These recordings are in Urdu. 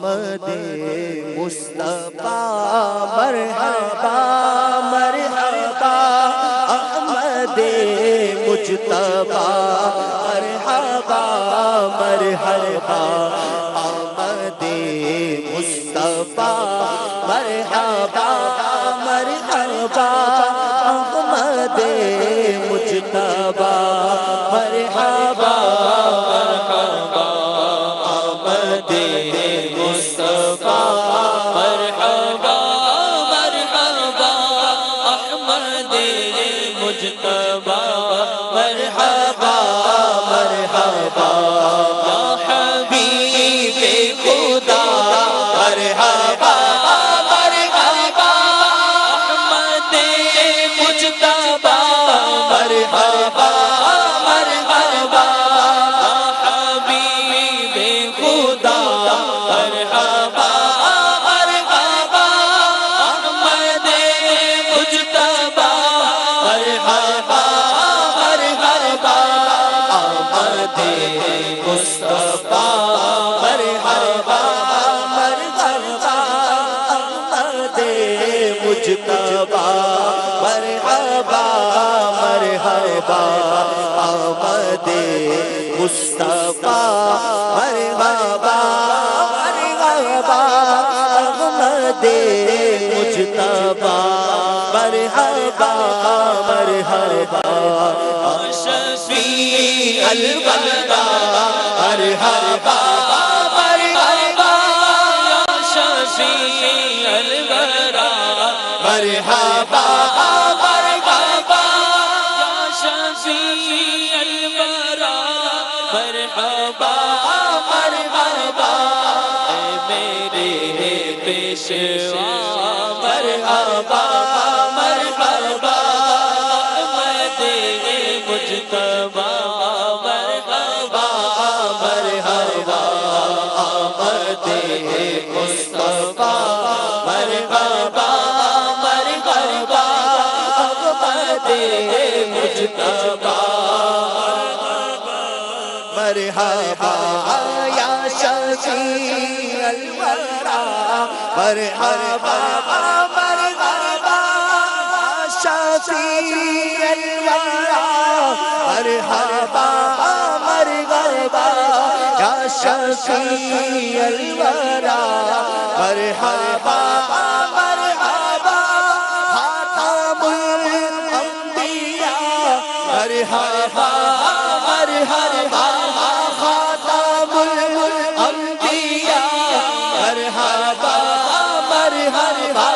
احمد مصطفیٰ مرحبا مرحبا احمد مجتبی مرحبا مرحبا احمد مصطفیٰ مرحبا مرحبا احمد مجتبی مرحبا مرحبا احمد مصطفیٰ مرحبا مرحبا احمد مجتبی مرحبا مرحبا یا حبیب خدا مرحبا مرحبا احمد مجتبی مرحبا مرحبا یا حبیب خدا مرحبا مرحبا احمد مجتبی مرحبا مرحبا احمد مصطفیٰ مرحبا مرحبا احمد مجتبی مرحبا مرحبا احمد مصطفیٰ مرحبا مرحبا احمد مجتبی مرحبا مرحبا شفیع الورا مرحبا مرحبا یا شفیع الورا مرحبا مرحبا یا شفیع الورا مرحبا مرحبا اے میرے پیشوا مرحبا مرحبا احمد مجتبی مرحبا مرحبا احمد مصطفیٰ مرحبا مرحبا احمد مجتبی مرحبا یا شفیع الورا مرحبا مرحبا شفیع الورا مرحبا مرحبا یا شفیع الورا مرحبا مرحبا خاتم الانبیاء مرحبا مرحبا خاتم الانبیاء مرحبا مرحبا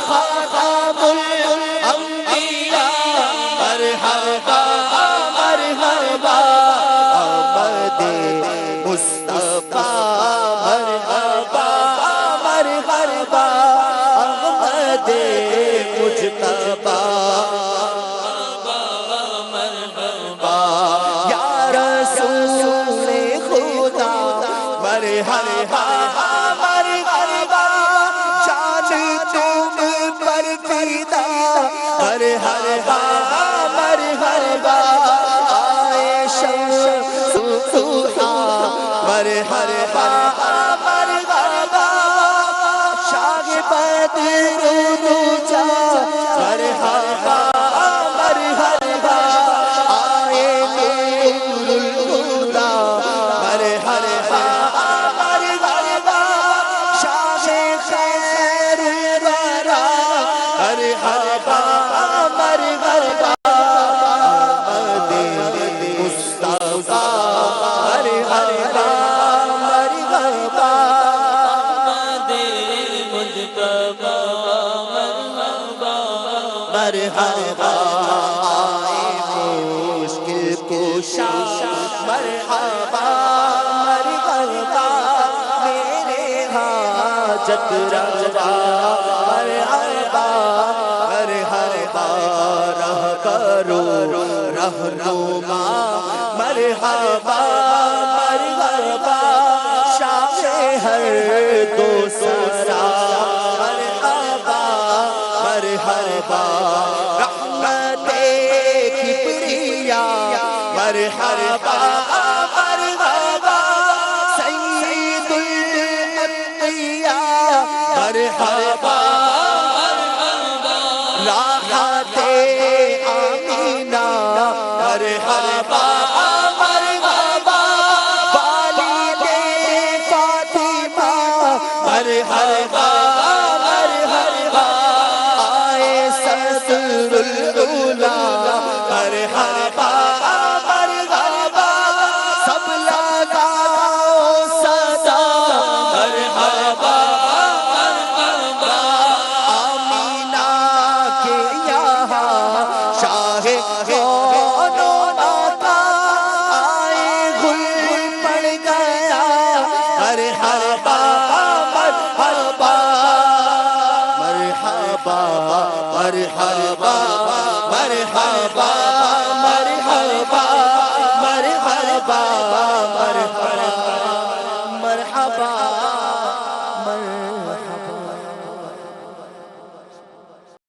خاتم الانبیاء مرحبا مرحبا احمد مصطفیٰ مرحبا مرحبا احمد مجتبی مرحبا یا رسول خدا مرحبا مرحبا جان تم پر فدا مرحبا مرحبا آئے شمس ضحا مرحبا مرحبا شاہ بدر دجا مرحبا مرحبا آئے نور الہدی مرحبا مرحبا شاہ خیر الورا مرحبا مرحبا احمد مصطفیٰ مرحبا مرحبا احمد مجتبی مرحبا مرحبا آئے مشکل کشا مرحبا مرحبا میرے حاجت روا مرحبا مرحبا رہ کرو رہنما مرحبا مرحبا شاہ ہر دو سرا مرحبا مرحبا رحمت کبریا مرحبا مرحبا سید مرحبا راحت آمینہ مرحبا مرحبا والد فاطمہ مرحبا مرحبا آئے صدر العلا مرحبا مرحبا سب لگاؤ صدا مرحبا آمینہ کے یہاں شاہ کون آقا آئے گل پڑ گیا مرحبا مرحبا مرحبا مرحبا